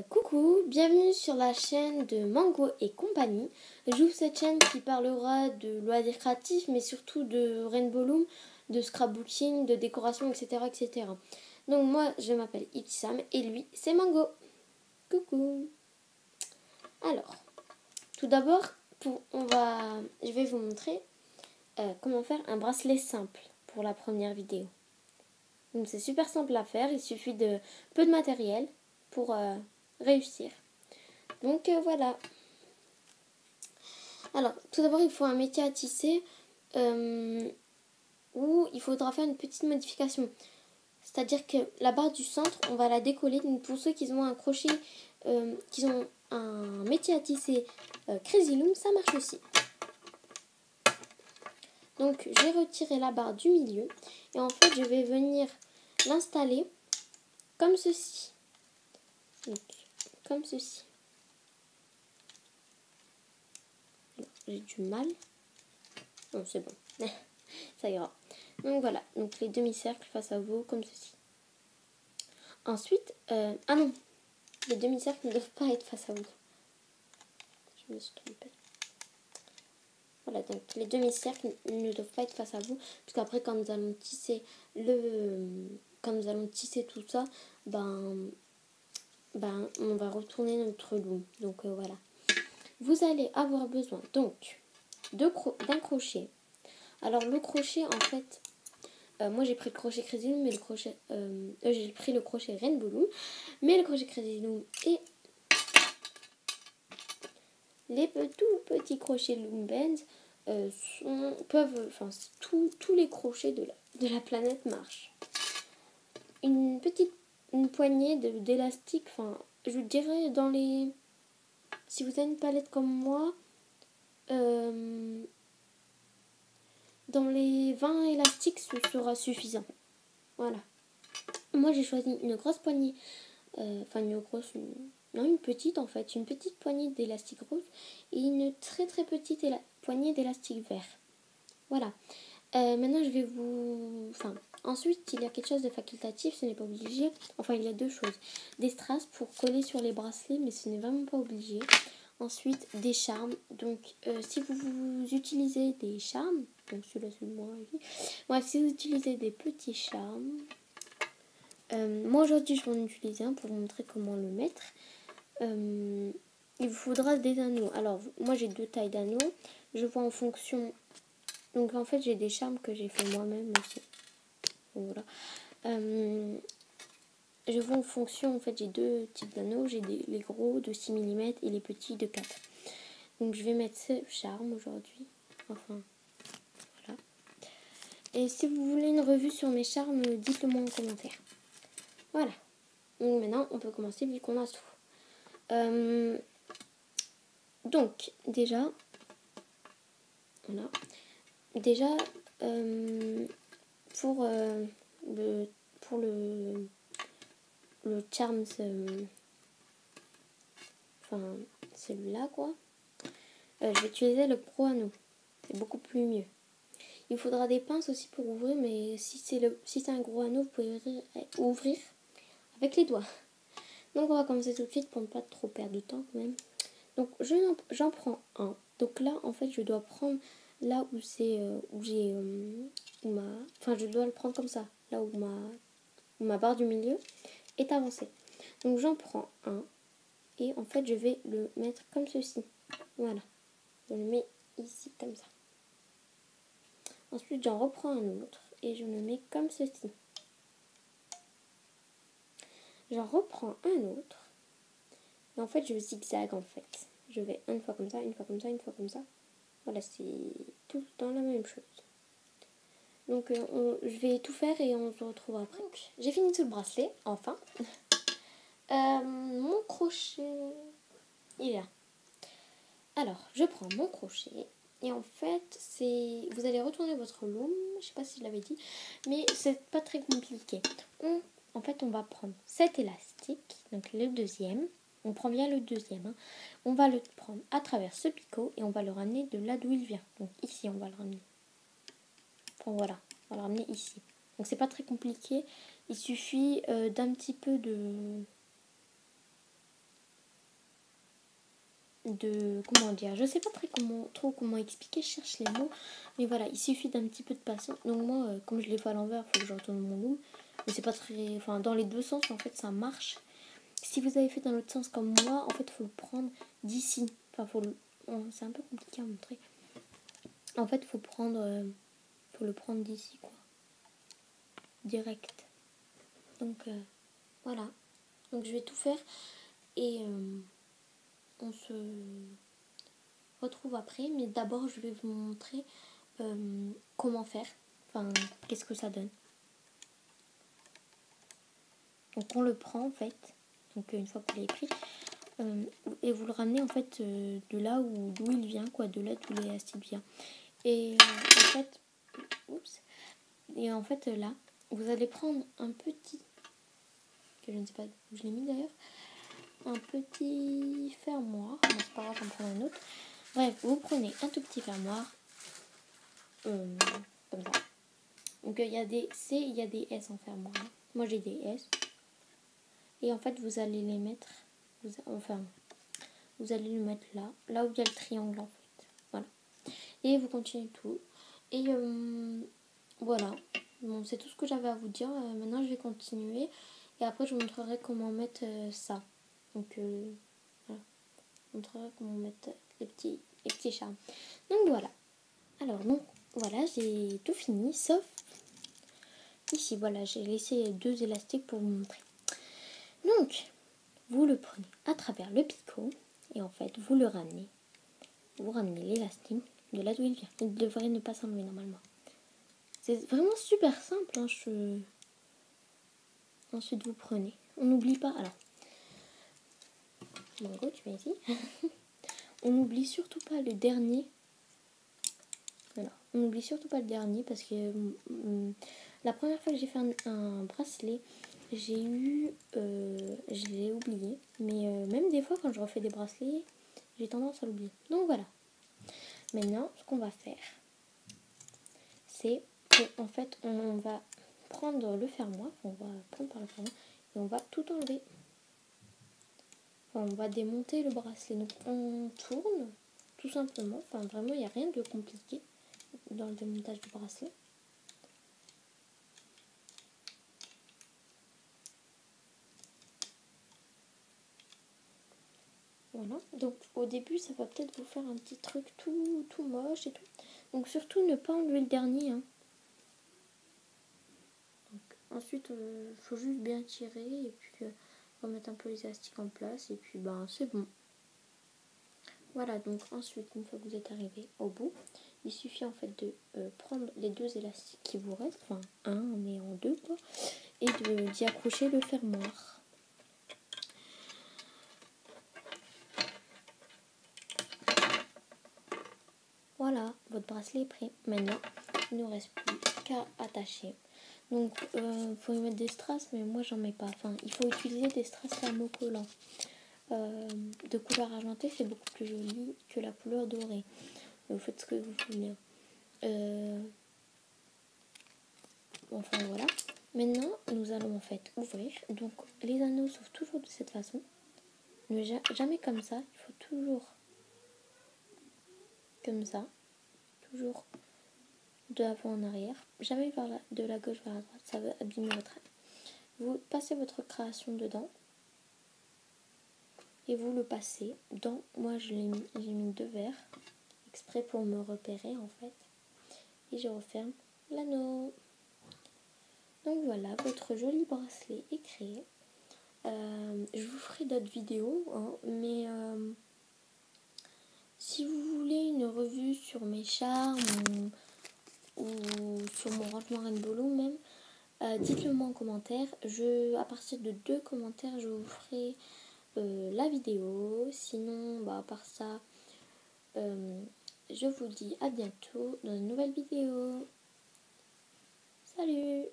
Coucou, bienvenue sur la chaîne de Mango et compagnie. J'ouvre cette chaîne qui parlera de loisirs créatifs, mais surtout de Rainbow Loom, de scrapbooking, de décoration, etc. etc. Donc moi, je m'appelle Ibtissam et lui, c'est Mango. Coucou. Alors, tout d'abord, je vais vous montrer comment faire un bracelet simple pour la première vidéo. Donc c'est super simple à faire, il suffit de peu de matériel pour réussir. Donc voilà. Alors, tout d'abord, il faut un métier à tisser où il faudra faire une petite modification. C'est-à-dire que la barre du centre, on va la décoller. Donc, pour ceux qui ont un crochet, qui ont un métier à tisser Crazy Loom, ça marche aussi. Donc, j'ai retiré la barre du milieu. Et en fait, je vais venir l'installer comme ceci. Donc, comme ceci. J'ai du mal. Non, c'est bon. Ça ira. Donc voilà. Donc les demi-cercles face à vous, comme ceci. Ensuite, ah non. Les demi-cercles ne doivent pas être face à vous. Je me suis trompée. Voilà, donc les demi-cercles ne doivent pas être face à vous. Parce qu'après, quand nous allons tisser tout ça, on va retourner notre loom. Donc voilà. Vous allez avoir besoin donc d'un crochet. Alors le crochet, en fait, moi j'ai pris le crochet Crazy Loom, mais j'ai pris le crochet Rainbow Loom, mais le crochet Crazy Loom et les tout petits crochets Loom Bands tous les crochets de la planète marchent. Une poignée d'élastique, je dirais si vous avez une palette comme moi, dans les 20 élastiques, ce sera suffisant. Voilà. Moi, j'ai choisi une grosse poignée, une petite en fait, une petite poignée d'élastique rose et une très très petite poignée d'élastique vert. Voilà. Maintenant, ensuite, il y a quelque chose de facultatif, ce n'est pas obligé. Enfin, il y a deux choses. Des strass pour coller sur les bracelets, mais ce n'est vraiment pas obligé. Ensuite, des charmes. Donc, si vous utilisez des charmes, donc celui-là, c'est moi. Bref, si vous utilisez des petits charmes, moi aujourd'hui, je vais en utiliser un pour vous montrer comment le mettre. Il vous faudra des anneaux. Alors, moi, j'ai 2 tailles d'anneaux. Je vois en fonction. Donc, en fait, j'ai des charmes que j'ai fait moi-même aussi. Donc, voilà. Je vois en fonction, en fait, j'ai 2 types d'anneaux. J'ai les gros de 6 mm et les petits de 4. Donc, je vais mettre ce charme aujourd'hui. Enfin, voilà. Et si vous voulez une revue sur mes charmes, dites-le moi en commentaire. Voilà. Donc, maintenant, on peut commencer vu qu'on a tout. Donc, déjà, voilà. Déjà, pour le charms, celui-là, quoi, je vais utiliser le Pro Anneau. C'est beaucoup plus mieux. Il faudra des pinces aussi pour ouvrir, mais si c'est un gros anneau, vous pouvez ouvrir avec les doigts. Donc, on va commencer tout de suite pour ne pas trop perdre de temps quand même. Donc, j'en prends un. Donc là, en fait, je dois prendre là où c'est je dois le prendre comme ça, là où ma barre du milieu est avancée. Donc j'en prends un et en fait je vais le mettre comme ceci. Voilà, je le mets ici comme ça. Ensuite j'en reprends un autre et je le mets comme ceci. J'en reprends un autre et en fait je zigzague en fait. Je vais une fois comme ça, une fois comme ça, une fois comme ça. Voilà, c'est tout le temps la même chose. Donc je vais tout faire et on se retrouve après. J'ai fini tout le bracelet, enfin. Mon crochet, il est là. Alors, je prends mon crochet et en fait, vous allez retourner votre loom, je sais pas si je l'avais dit, mais c'est pas très compliqué. En fait, on va prendre cet élastique, donc le deuxième. On prend bien le deuxième. On va le prendre à travers ce picot et on va le ramener de là d'où il vient. Donc ici, on va le ramener. Enfin voilà, on va le ramener ici. Donc c'est pas très compliqué. Il suffit d'un petit peu de comment dire, je sais pas trop comment expliquer, je cherche les mots, mais voilà, il suffit d'un petit peu de patience. Donc moi, comme je l'ai fait à l'envers, il faut que je retourne mon loom, mais c'est pas très, enfin dans les deux sens en fait ça marche. Si vous avez fait dans l'autre sens comme moi, en fait faut le prendre d'ici, enfin c'est un peu compliqué à montrer. En fait faut le prendre d'ici quoi, direct. Donc voilà, donc je vais tout faire et on se retrouve après, mais d'abord je vais vous montrer comment faire, enfin qu'est-ce que ça donne. Donc on le prend en fait, donc une fois que vous l'avez pris, et vous le ramenez en fait de là d'où il vient, quoi, de là d'où l'élastique vient. Et en fait là, vous allez prendre un petit, que je ne sais pas où je l'ai mis d'ailleurs, un petit fermoir, bon, c'est pas grave, j'en prends un autre. Bref, vous prenez un tout petit fermoir, comme ça. Donc il y a des C, il y a des S en fermoir. Moi j'ai des S. Et en fait vous allez les mettre, vous allez le mettre là où il y a le triangle en fait. Voilà. Et vous continuez tout. Et voilà. Bon, c'est tout ce que j'avais à vous dire. Maintenant je vais continuer. Et après je vous montrerai comment mettre ça. Donc voilà. Je vous montrerai comment mettre les petits charmes. Donc voilà. Alors donc voilà, j'ai tout fini. Sauf ici, voilà, j'ai laissé 2 élastiques pour vous montrer. Donc, vous le prenez à travers le picot et en fait, vous le ramenez. Vous ramenez l'élastique de là d'où il vient. Il devrait ne pas s'enlever normalement. C'est vraiment super simple. Hein, Ensuite, vous prenez. On n'oublie pas. Alors, Mango, tu viens ici. On n'oublie surtout pas le dernier. Voilà. On n'oublie surtout pas le dernier parce que la première fois que j'ai fait un bracelet, je l'ai oublié. Mais même des fois, quand je refais des bracelets, j'ai tendance à l'oublier. Donc voilà. Maintenant, ce qu'on va faire, c'est qu'en fait, on va prendre le fermoir, on va prendre par le fermoir et on va tout enlever. Enfin, on va démonter le bracelet. Donc on tourne, tout simplement. Enfin, vraiment, il n'y a rien de compliqué dans le démontage du bracelet. Voilà, donc au début ça va peut-être vous faire un petit truc tout moche et tout. Donc surtout ne pas enlever le dernier. Hein. Donc, ensuite il faut juste bien tirer et puis remettre un peu les élastiques en place et puis ben c'est bon. Voilà, donc ensuite une fois que vous êtes arrivé au bout, il suffit en fait de prendre les 2 élastiques qui vous restent, enfin un mais en 2 quoi, et d'y accrocher le fermoir. Voilà, votre bracelet est prêt. Maintenant, il ne nous reste plus qu'à attacher. Donc, faut y mettre des strass, mais moi j'en mets pas. Enfin, il faut utiliser des strass thermocollants. De couleur argentée, c'est beaucoup plus joli que la couleur dorée. Vous faites ce que vous voulez. Enfin voilà. Maintenant, nous allons en fait ouvrir. Donc, les anneaux s'ouvrent toujours de cette façon. Ne jamais comme ça. Il faut toujours comme ça. Toujours de avant en arrière. Jamais de la gauche vers la droite. Ça va abîmer votre œil. Vous passez votre création dedans. Et vous le passez dans... Moi, j'ai mis 2 verres. Exprès pour me repérer, en fait. Et je referme l'anneau. Donc voilà, votre joli bracelet est créé. Je vous ferai d'autres vidéos, hein, mais si vous voulez une revue sur mes charmes ou sur mon rangement Rainbow Loom même, dites-le moi en commentaire. À partir de 2 commentaires, je vous ferai la vidéo. Sinon, à part ça, je vous dis à bientôt dans une nouvelle vidéo. Salut!